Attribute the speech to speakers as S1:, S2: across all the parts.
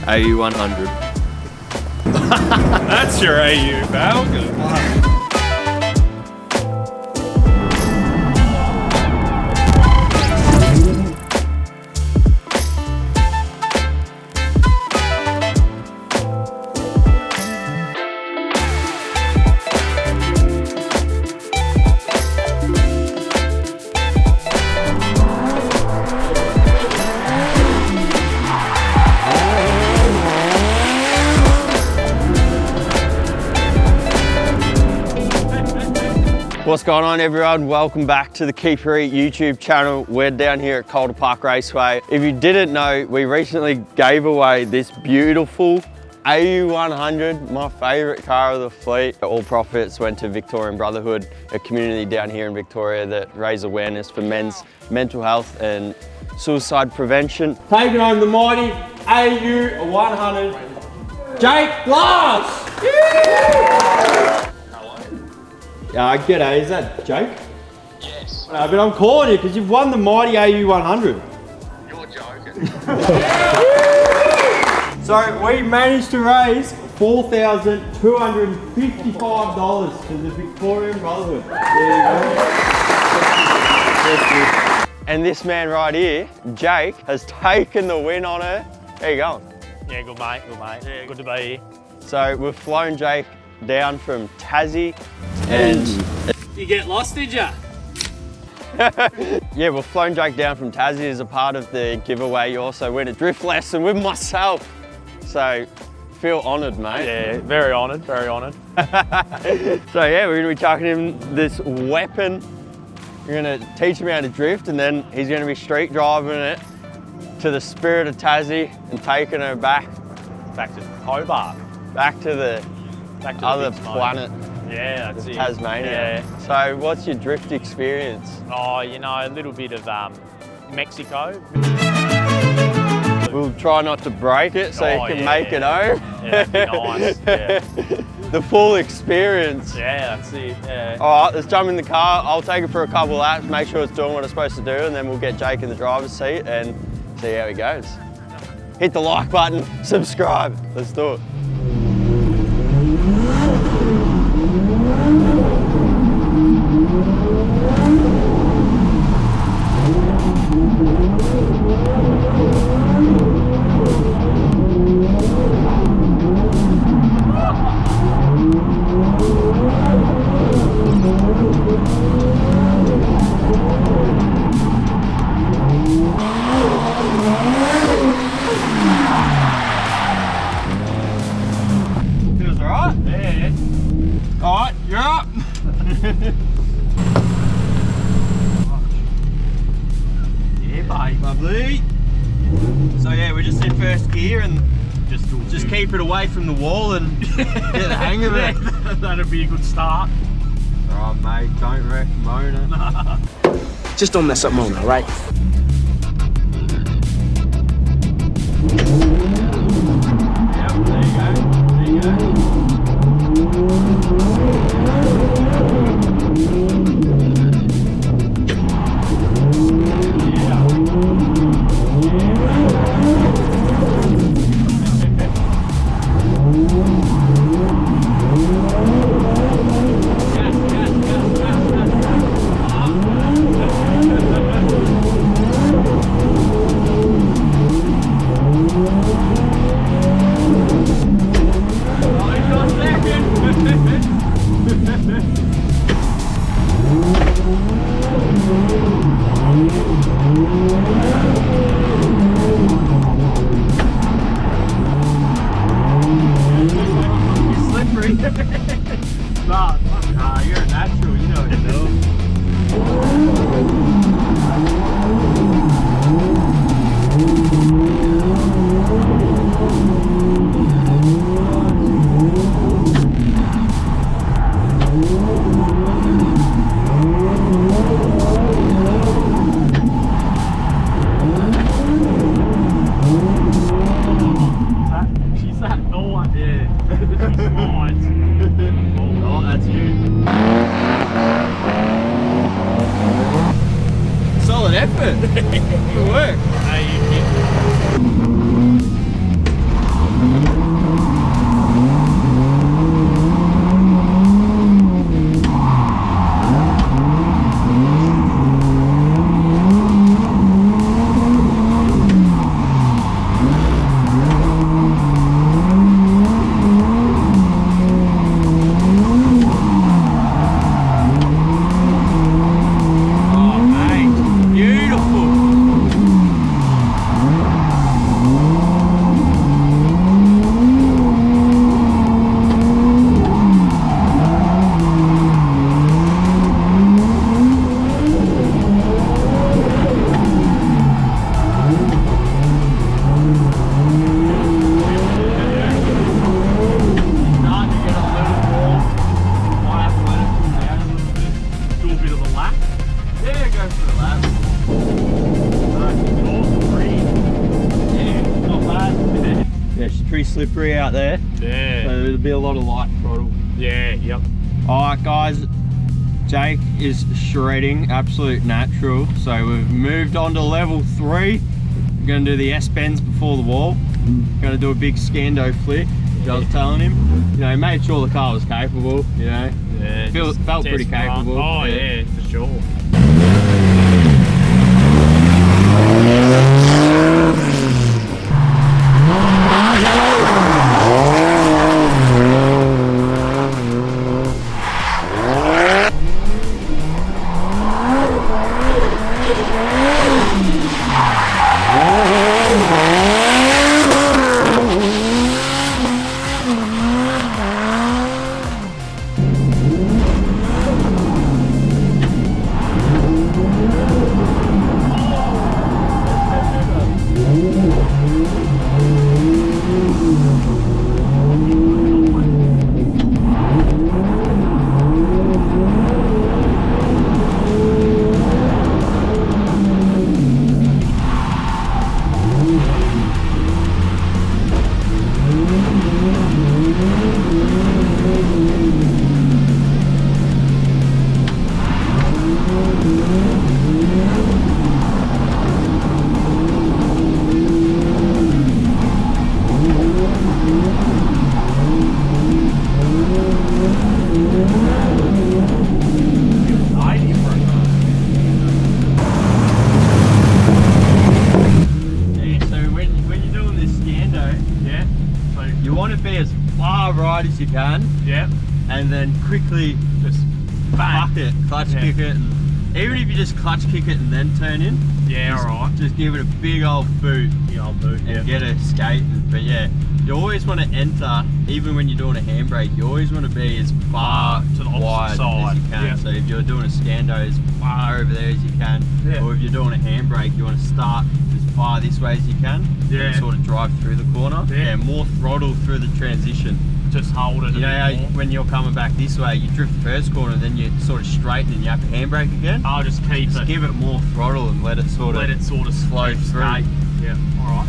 S1: AU100.
S2: That's your AU, pal. Good.
S1: What's going on, everyone? Welcome back to the Keeper Eat YouTube channel. We're down here at Calder Park Raceway. If you didn't know, we recently gave away this beautiful AU100, my favorite car of the fleet. All profits went to Victorian Brotherhood, a community down here in Victoria that raise awareness for men's mental health and suicide prevention. Taking home the mighty AU100, Jake Glass! G'day, is that Jake?
S3: Yes.
S1: No, but I'm calling you because you've won the mighty AU100.
S3: You're joking.
S1: So we managed to raise $4,255 to the Victorian Brotherhood. There you go. And this man right here, Jake, has taken the win on her. How you going?
S2: Yeah, good mate, good mate. Yeah, good to be here.
S1: So we've flown Jake down from Tassie and...
S2: You get lost, did ya?
S1: Yeah, we've flown Jake down from Tassie as a part of the giveaway. You also win a drift lesson with myself. So, feel honoured, mate.
S2: Yeah, very honoured, very honoured.
S1: So yeah, we're gonna be chucking him this weapon. We're gonna teach him how to drift, and then he's gonna be street driving it to the spirit of Tassie and taking her back
S2: to Hobart.
S1: Back to the other
S2: big
S1: planet.
S2: Yeah, that's it.
S1: Tasmania.
S2: Yeah.
S1: So what's your drift experience?
S2: Oh, you know, a little bit of Mexico.
S1: We'll try not to break it so you can make it home.
S2: Yeah, that'd be nice. Yeah.
S1: The full experience.
S2: Yeah, that's it. Yeah.
S1: All right, let's jump in the car. I'll take it for a couple of laps, make sure it's doing what it's supposed to do, and then we'll get Jake in the driver's seat and see how he goes. Hit the like button, subscribe. Let's do it. Feels alright?
S2: Yeah.
S1: Alright, you're up.
S2: Yeah, mate.
S1: Lovely. So yeah, we're just in first gear and just keep it away from the wall and get the hang of it.
S2: That'd be a good start.
S1: Alright mate, don't wreck Mona.
S4: Just don't mess up Mona, right?
S1: Yep, there you go. There you go. it's pretty slippery out there.
S2: Yeah.
S1: So there'll be a lot of light throttle.
S2: Yeah, yep.
S1: All right, guys. Jake is shredding, absolute natural. So we've moved on to level 3. We're gonna do the S-bends before the wall. Gonna do a big Scando flip. I was telling him, you know, made sure the car was capable, you know.
S2: Yeah.
S1: Felt pretty capable.
S2: Oh yeah, for sure.
S1: As you can, and then quickly just fuck it, clutch kick it, and even if you just clutch kick it and then turn in,
S2: alright.
S1: Just give it a big old boot, and get it skating. But yeah, you always want to enter, even when you're doing a handbrake, you always want to be as far
S2: to the
S1: wide
S2: side
S1: as you can. So if you're doing a Scando, as far over there as you can, or if you're doing a handbrake, you want to start as far this way as you can, and sort of drive through the corner. Yeah, more throttle through the transition.
S2: Just hold it.
S1: You know how when you're coming back this way, you drift the first corner, then you sort of straighten and you have to handbrake again.
S2: I'll just keep it.
S1: Give it more throttle and let it sort of flow through.
S2: Yeah, alright.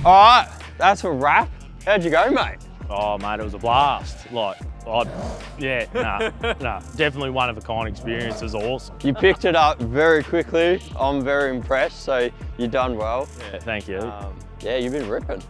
S1: Alright, that's a wrap. How'd you go, mate?
S2: Oh, mate, it was a blast. Like, definitely one of a kind experience. It was awesome.
S1: You picked it up very quickly. I'm very impressed, so you've done well.
S2: Yeah, thank you.
S1: Yeah, you've been ripping.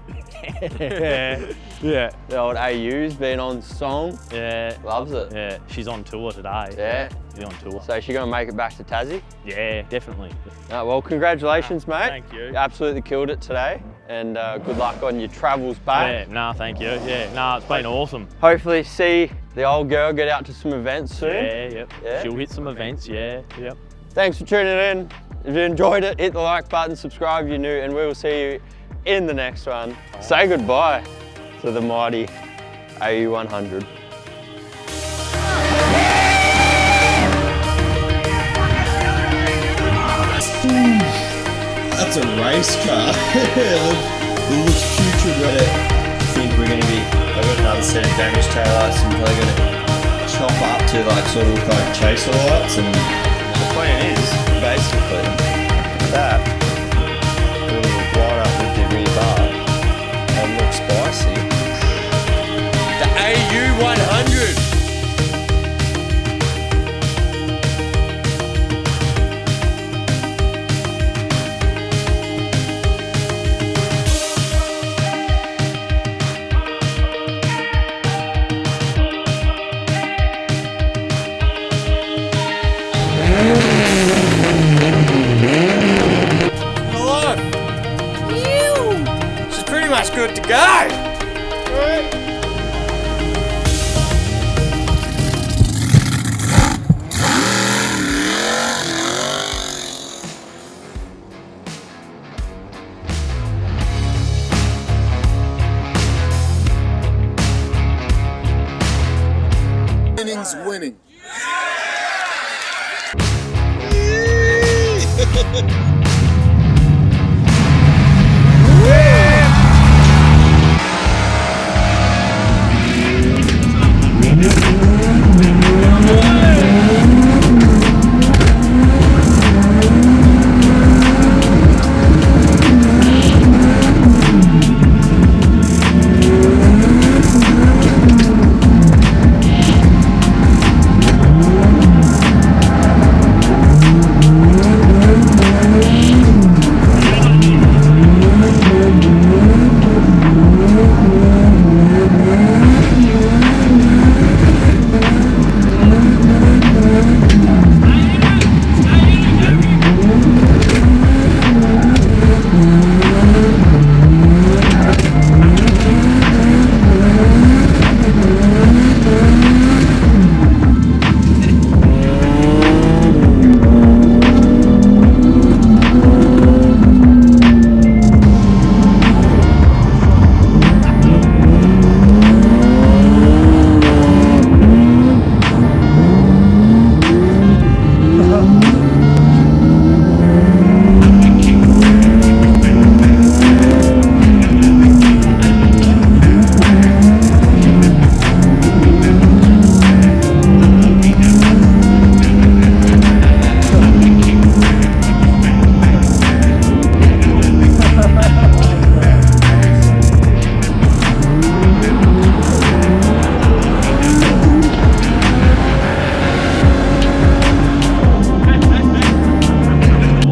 S2: Yeah.
S1: The old AU's been on song.
S2: Yeah.
S1: Loves it.
S2: Yeah, she's on tour today.
S1: Yeah.
S2: She's on tour.
S1: So she's gonna make it back to Tassie?
S2: Yeah, definitely.
S1: Well, congratulations, mate.
S2: Thank you.
S1: You absolutely killed it today. And good luck on your travels back.
S2: Yeah, no, thank you. Yeah, no, it's been awesome.
S1: Hopefully see the old girl get out to some events soon.
S2: Yeah. She'll hit some events, yep.
S1: Thanks for tuning in. If you enjoyed it, hit the like button, subscribe if you're new, and we will see you in the next one. Say goodbye to the mighty AU100.
S5: That's a race car. It looks putrid ready. I think we're going to be, I've got another set of damaged taillights and probably going to chop up to like sort of look like chaser lights, and the plan is basically that will line up with the rear bar and look spicy.
S1: The AU100.
S6: Hello. She's pretty much good to go.
S7: Innings winning.